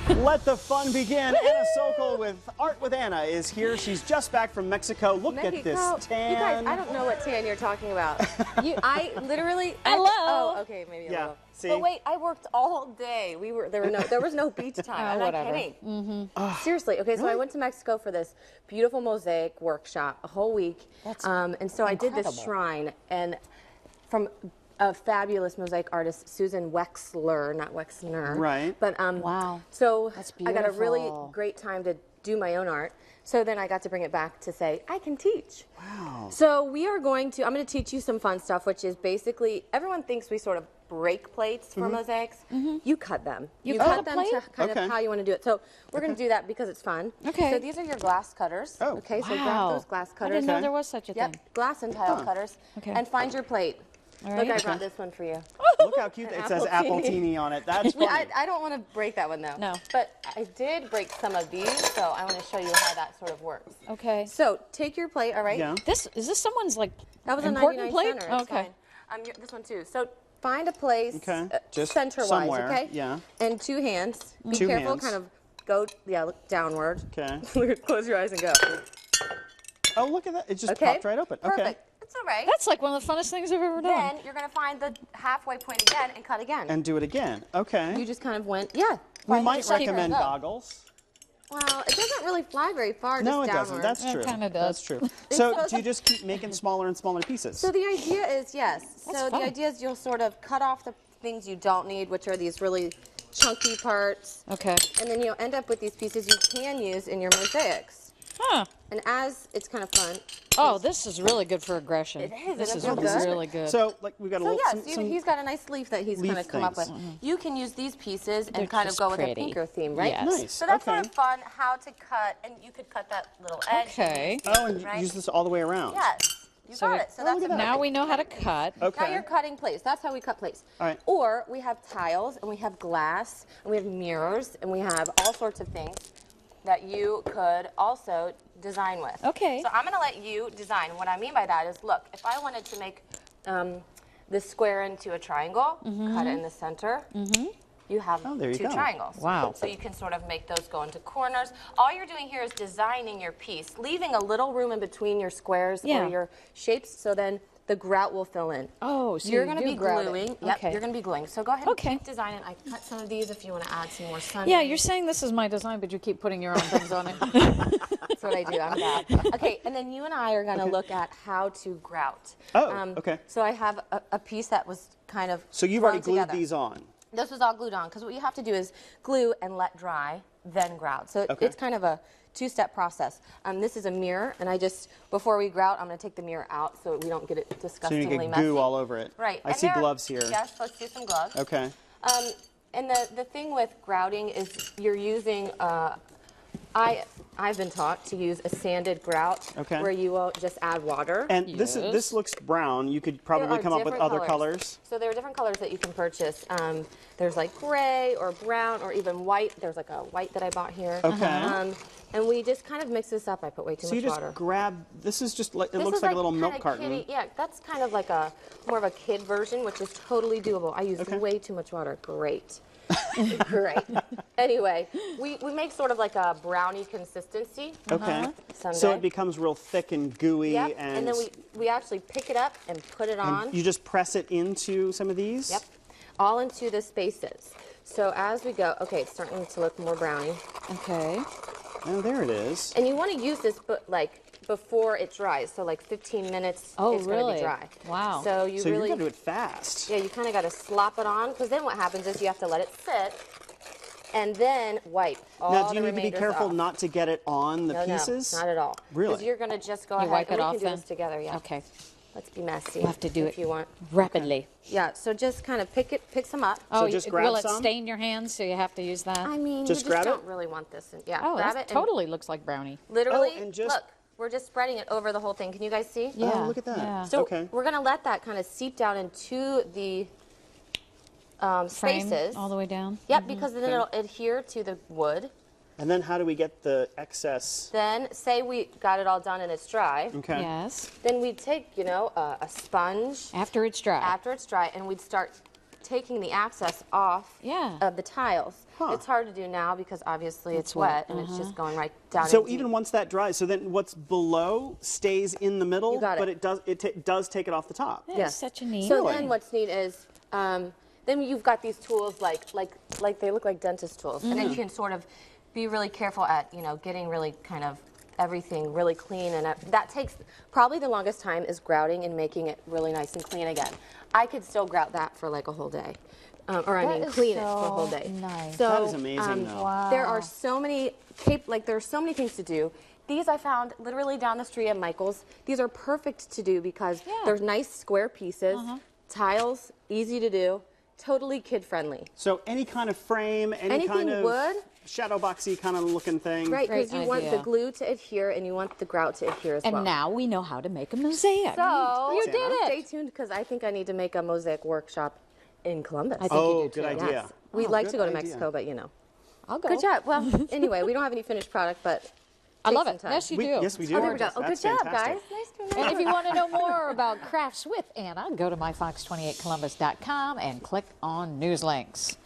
Let the fun begin. Anna Sokol with Art with Anna is here. She's just back from Mexico. Look at this tan. You guys, I don't know what tan you're talking about. I literally. Hello. Oh, okay, maybe a Yeah. little. See? But wait, I worked all day. There was no beach time. I'm not kidding. Seriously. Okay, so Really? I went to Mexico for this beautiful mosaic workshop, a whole week. That's and so I did this incredible. shrine, and from a fabulous mosaic artist, Susan Wexler, not Wexner. Right. But Wow. So That's I got a really beautiful. great time to do my own art. So then I got to bring it back to say, I can teach. Wow. So I'm going to teach you some fun stuff, which is basically, everyone thinks we sort of break plates for mosaics. You cut them. You cut cut a them plate? to kind Okay. of how you want to do it. So we're going to do that because it's fun. Okay. So these are your glass cutters. Oh. Okay, so grab Wow. those glass I cutters. didn't know Okay. there was such a Yep, thing. glass and tile cutters. Okay. And find your plate. All Look, right. I brought this one for you. Look how cute it says Appletini. Appletini on it. That's funny. I don't want to break that one though. No. But I did break some of these, so I want to show you how that sort of works. Okay. So take your plate, all right? Yeah. Is this someone's like That was a important 99 plate? center. It's Okay. fine. This one too. So find a place Okay. Just center-wise, somewhere. okay? Yeah. And two hands. Be Two careful, hands. kind of go, look downward. Okay. Close your eyes and go. Oh, look at that. It just Okay? popped right open. Perfect. Okay. It's all right. That's like one of the funnest things I've ever done. Then you're going to find the halfway point again and cut again. And do it again. Okay. You just kind of went, yeah. We find might your recommend go. goggles. Well, it doesn't really fly very far, No, just it doesn't. downward. That's It true. kinda does. That's true. So do you just keep making smaller and smaller pieces? So the idea is, yes. So That's the fun. idea is you'll sort of cut off the things you don't need, which are these really chunky parts. Okay. And then you'll end up with these pieces you can use in your mosaics. Huh. And as it's kind of fun. Oh, this is really good for aggression. It is, This and is it feels good. really good. So, like, we got a So little. yes, some he's got a nice leaf that he's leaf kind of come up with. things. You can use these pieces They're and kind of just go with a pretty. pinker theme, right? Yes. Nice. So that's Okay. sort of fun, how to cut, and you could cut that little edge. Okay. Oh, and Right? use this all the way around. Yes, you So got we- it. So Oh, that's look at a that. Now we know how to cut. Okay. Now you're cutting plates. That's how we cut plates. All right. Or we have tiles, and we have glass, and we have mirrors, and we have all sorts of things that you could also design with. Okay. So I'm going to let you design. What I mean by that is, look, if I wanted to make this square into a triangle, cut it in the center, you have Oh, there you two go. triangles. Wow. So you can sort of make those go into corners. All you're doing here is designing your piece, leaving a little room in between your squares Yeah. or your shapes, so then the grout will fill in. Oh, so you're you going to do be grout it. gluing. Yep, Okay. you're going to be gluing. So go ahead and Okay. keep designing. I cut some of these if you want to add some more sun. Yeah, you're saying this is my design, but you keep putting your own things on it. That's what I do. I'm bad. Okay, and then you and I are going to look at how to grout. Oh, okay. So I have a piece that was kind of So you've already thrown glued together. these on. This was all glued on, because what you have to do is glue and let dry, then grout. So Okay. it's kind of a two-step process. This is a mirror, and before we grout, I'm going to take the mirror out so we don't get it So you disgustingly get messy. goo all over it. Right. I and see there- gloves here. Yes, let's do some gloves. Okay. And the thing with grouting is you're using, I've been taught to use a sanded grout, Okay. where you will just add water. And this Yes. this looks brown. You could probably There are come up with different other colors. So there are different colors that you can purchase. There's like gray or brown or even white. There's like a white that I bought here. Okay. And we just kind of mix this up. I put way too So you much just water. grab. This is just like it This looks is like a little kinda milk carton. kiddie- yeah, that's kind of like more of a kid version, which is totally doable. I use Okay. way too much water. Great. Great. Anyway, we make sort of like a brownie consistency. Okay. So Someday. it becomes real thick and gooey, Yep. and, And then we actually pick it up and put it on. you just press it into some of these. Yep. All into the spaces. So as we go, okay, it's starting to look more browny. Okay. Oh, there it is. And you want to use this, but like before it dries. So like 15 minutes, Oh, it's going to really? be dry. Wow. So you So really, you got to do it fast. yeah, you kind of got to slop it on, because then what happens is you have to let it sit, and then wipe all Now, do you the need to be remainders careful off. not to get it on the No, pieces? not at all. Really? Because you're going to just go You ahead wipe and it we off can do then? this together. Yeah. Okay. Let's be messy. We'll have to do if it you want. rapidly. Yeah. So just kind of pick some up. So Oh, just grab will it some? stain your hands, so you have to use that? I mean, Just you just grab it? don't really want this. Yeah. Oh, grab that it. And totally looks like brownie. literally, Oh, and just- look, we're just spreading it over the whole thing. Can you guys see? Yeah. Oh, look at that. Yeah. So Okay. we're gonna let that kind of seep down into the Frame spaces. all the way down. Yep, because then it'll adhere to the wood. And then how do we get the excess? Then, say we got it all done and it's dry. Okay. Yes. Then we'd take, a sponge After it's dry. after it's dry, and we'd start taking the excess off Yeah. of the tiles. Huh. It's hard to do now because obviously it's wet and it's just going right down. So in even deep. once that dries, so then what's below stays in the middle, You got it. but it does take it off the top. That Yes. is such a neat. So Really? then what's neat is then you've got these tools like they look like dentist tools, and then you can sort of be really careful at getting really kind of everything really clean, and that takes probably the longest time is grouting and making it really nice and clean again. I could still grout that for like a whole day. Or I That mean, is clean it for a so whole day. nice. So, That is amazing, though. Wow. there are so many there are so many things to do. These I found literally down the street at Michael's. These are perfect to do because they're nice square pieces, tiles, easy to do, totally kid friendly. So any kind of frame, any Anything kind of wood. shadow boxy kind of looking thing. Right, Great because you want the idea. glue to adhere and you want the grout to adhere as And well. now we know how to make a mosaic. So you Thanks, did Anna. it. stay tuned because I think I need to make a mosaic workshop in Columbus. I think you Oh, do good too. idea. Yes. We'd Oh, like good to go to idea. Mexico, but I'll go. Good job. Well, anyway, we don't have any finished product, but I take love some it. time. Yes, you do. Yes, we do. Oh, there we go. Oh, That's good job, fantastic. guys. Nice to meet And if you. you want to know more about crafts with Anna, go to myfox28columbus.com and click on news links.